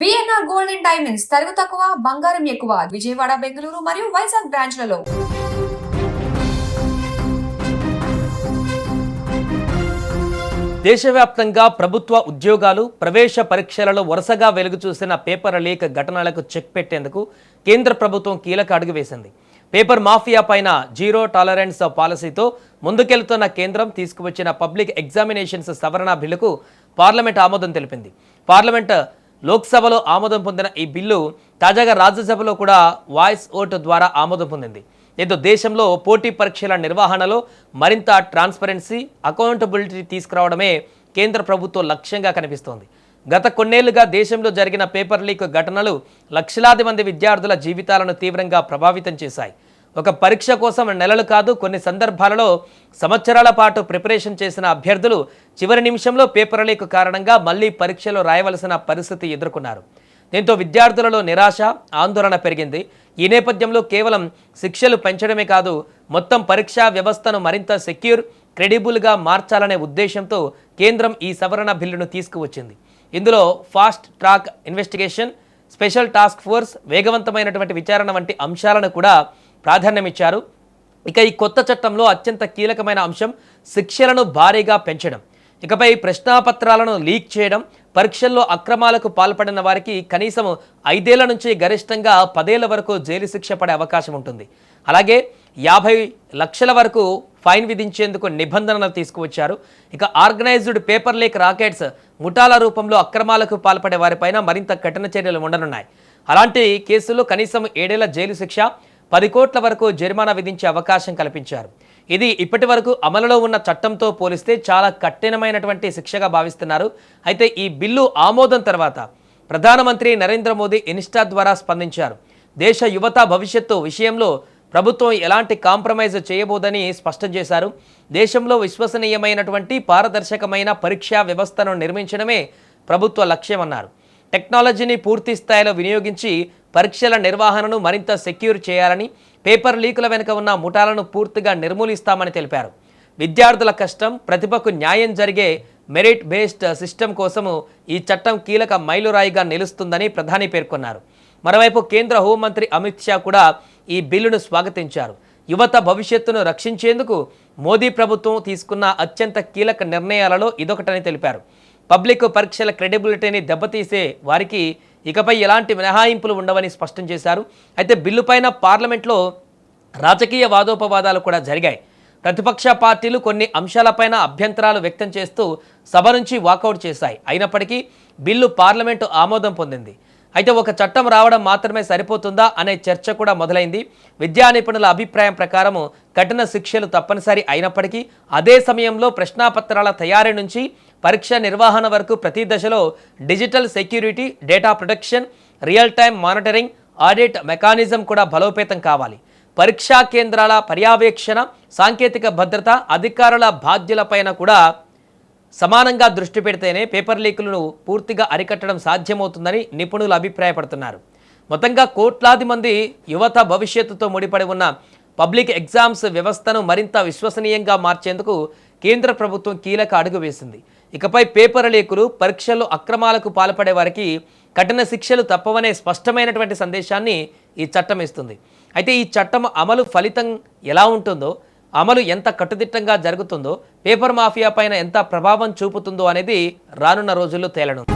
BNR gold and diamonds తరుగు తక్కువ బంగారం ఎక్కువ విజయవాడ బెంగళూరు మరియు వైజాగ్ బ్రాంచ్లలో. దేశవ్యాప్తంగా ప్రభుత్వ ఉద్యోగాలు ప్రవేశ పరీక్షలలో వరుసగా వెలుగు చూసిన పేపర్ లీక్ ఘటనలకు చెక్ పెట్టేందుకు కేంద్ర ప్రభుత్వం కీలక అడుగు వేసింది. పేపర్ మాఫియా పైన జీరో టాలరెన్స్ పాలసీతో ముందుకెళ్తున్న కేంద్రం తీసుకువచ్చిన పబ్లిక్ ఎగ్జామినేషన్స్ సవరణ బిల్లుకు పార్లమెంట్ ఆమోదం తెలిపింది. పార్లమెంట్ లోక్సభలో ఆమోదం పొందిన ఈ బిల్లు తాజాగా రాజ్యసభలో కూడా వాయిస్ ఓటు ద్వారా ఆమోదం పొందింది. దీంతో దేశంలో పోటీ పరీక్షల నిర్వహణలో మరింత ట్రాన్స్పరెన్సీ, అకౌంటబిలిటీ తీసుకురావడమే కేంద్ర ప్రభుత్వం లక్ష్యంగా కనిపిస్తోంది. గత కొన్నేళ్లుగా దేశంలో జరిగిన పేపర్ లీక్ ఘటనలు లక్షలాది మంది విద్యార్థుల జీవితాలను తీవ్రంగా ప్రభావితం చేశాయి. ఒక పరీక్ష కోసం నెలలు కాదు, కొన్ని సందర్భాలలో సంవత్సరాల పాటు ప్రిపరేషన్ చేసిన అభ్యర్థులు చివరి నిమిషంలో పేపర్ లీక్ కారణంగా మళ్లీ పరీక్షలో రాయవలసిన పరిస్థితి ఎదుర్కొన్నారు. దీంతో విద్యార్థులలో నిరాశ, ఆందోళన పెరిగింది. ఈ నేపథ్యంలో కేవలం శిక్షలు పెంచడమే కాదు, మొత్తం పరీక్షా వ్యవస్థను మరింత సెక్యూర్, క్రెడిబుల్గా మార్చాలనే ఉద్దేశంతో కేంద్రం ఈ సవరణ బిల్లును తీసుకువచ్చింది. ఇందులో fast track investigation, special task force, వేగవంతమైనటువంటి విచారణ వంటి అంశాలను కూడా ప్రాధాన్యమిచ్చారు. ఇక ఈ కొత్త చట్టంలో అత్యంత కీలకమైన అంశం శిక్షలను భారీగా పెంచడం. ఇకపై ప్రశ్నాపత్రాలను లీక్ చేయడం, పరీక్షల్లో అక్రమాలకు పాల్పడిన వారికి కనీసం 5 ఏళ్ల నుంచి గరిష్టంగా 10 ఏళ్ల వరకు జైలు శిక్ష పడే అవకాశం ఉంటుంది. అలాగే 50 లక్షల వరకు ఫైన్ విధించేందుకు నిబంధనలు తీసుకువచ్చారు. ఇక ఆర్గనైజ్డ్ పేపర్ లీక్ రాకెట్స్, ముఠాల రూపంలో అక్రమాలకు పాల్పడే వారిపైన మరింత కఠిన చర్యలు ఉండనున్నాయి. అలాంటి కేసుల్లో కనీసం 7 ఏళ్ల జైలు శిక్ష, 10 కోట్ల వరకు జరిమానా విధించే అవకాశం కల్పించారు. ఇది ఇప్పటి వరకు అమలులో ఉన్న చట్టంతో పోలిస్తే చాలా కఠినమైనటువంటి శిక్షగా భావిస్తున్నారు. అయితే ఈ బిల్లు ఆమోదం తర్వాత ప్రధానమంత్రి నరేంద్ర మోదీ ఇన్స్టా ద్వారా స్పందించారు. దేశ యువత భవిష్యత్తు విషయంలో ప్రభుత్వం ఎలాంటి కాంప్రమైజ్ చేయబోదని స్పష్టం చేశారు. దేశంలో విశ్వసనీయమైనటువంటి పారదర్శకమైన పరీక్షా వ్యవస్థను నిర్మించడమే ప్రభుత్వ లక్ష్యమన్నారు. టెక్నాలజీని పూర్తి స్థాయిలో వినియోగించి పరీక్షల నిర్వహణను మరింత సెక్యూర్ చేయాలని, పేపర్ లీకుల వెనుక ఉన్న ముఠాలను పూర్తిగా నిర్మూలిస్తామని తెలిపారు. విద్యార్థుల కష్టం, ప్రతిభకు న్యాయం జరిగే మెరిట్ బేస్డ్ సిస్టమ్ కోసము ఈ చట్టం కీలక మైలురాయిగా నిలుస్తుందని ప్రధాని పేర్కొన్నారు. మరోవైపు కేంద్ర హోంమంత్రి అమిత్ షా కూడా ఈ బిల్లును స్వాగతించారు. యువత భవిష్యత్తును రక్షించేందుకు మోదీ ప్రభుత్వం తీసుకున్న అత్యంత కీలక నిర్ణయాలలో ఇదొకటని తెలిపారు. పబ్లిక్ పరీక్షల క్రెడిబిలిటీని దెబ్బతీసే వారికి ఇకపై ఎలాంటి మినహాయింపులు ఉండవని స్పష్టం చేశారు. అయితే బిల్లుపైన పార్లమెంట్లో రాజకీయ వాదోపవాదాలు కూడా జరిగాయి. ప్రతిపక్ష పార్టీలు కొన్ని అంశాలపైన అభ్యంతరాలు వ్యక్తం చేస్తూ సభ నుంచి వాకౌట్ చేశాయి. అయినప్పటికీ బిల్లు పార్లమెంటు ఆమోదం పొందింది. అయితే ఒక చట్టం రావడం మాత్రమే సరిపోతుందా అనే చర్చ కూడా మొదలైంది. విద్యా నిపుణుల అభిప్రాయం ప్రకారం కఠిన శిక్షలు తప్పనిసరి అయినప్పటికీ అదే సమయంలో ప్రశ్నాపత్రాల తయారీ నుంచి పరీక్ష నిర్వహణ వరకు ప్రతి దశలో digital security, data protection, real time monitoring, audit mechanism కూడా బలోపేతం కావాలి. పరీక్షా కేంద్రాల పర్యవేక్షణ, సాంకేతిక భద్రత, అధికారుల బాధ్యులపైన కూడా సమానంగా దృష్టి పెడితేనే పేపర్ లీకులను పూర్తిగా అరికట్టడం సాధ్యమవుతుందని నిపుణులు అభిప్రాయపడుతున్నారు. మొత్తంగా కోట్లాది మంది యువత భవిష్యత్తుతో ముడిపడి ఉన్న పబ్లిక్ ఎగ్జామ్స్ వ్యవస్థను మరింత విశ్వసనీయంగా మార్చేందుకు కేంద్ర ప్రభుత్వం కీలక అడుగు వేసింది. ఇకపై పేపర్ లీకులు, పరీక్షల్లో అక్రమాలకు పాల్పడే వారికి కఠిన శిక్షలు తప్పవనే స్పష్టమైనటువంటి సందేశాన్ని ఈ చట్టం ఇస్తుంది. అయితే ఈ చట్టం అమలు ఫలితం ఎలా ఉంటుందో, అమలు ఎంత కట్టుదిట్టంగా జరుగుతుందో, పేపర్ మాఫియా పైన ఎంత ప్రభావం చూపుతుందో అనేది రానున్న రోజుల్లో తేలనుంది.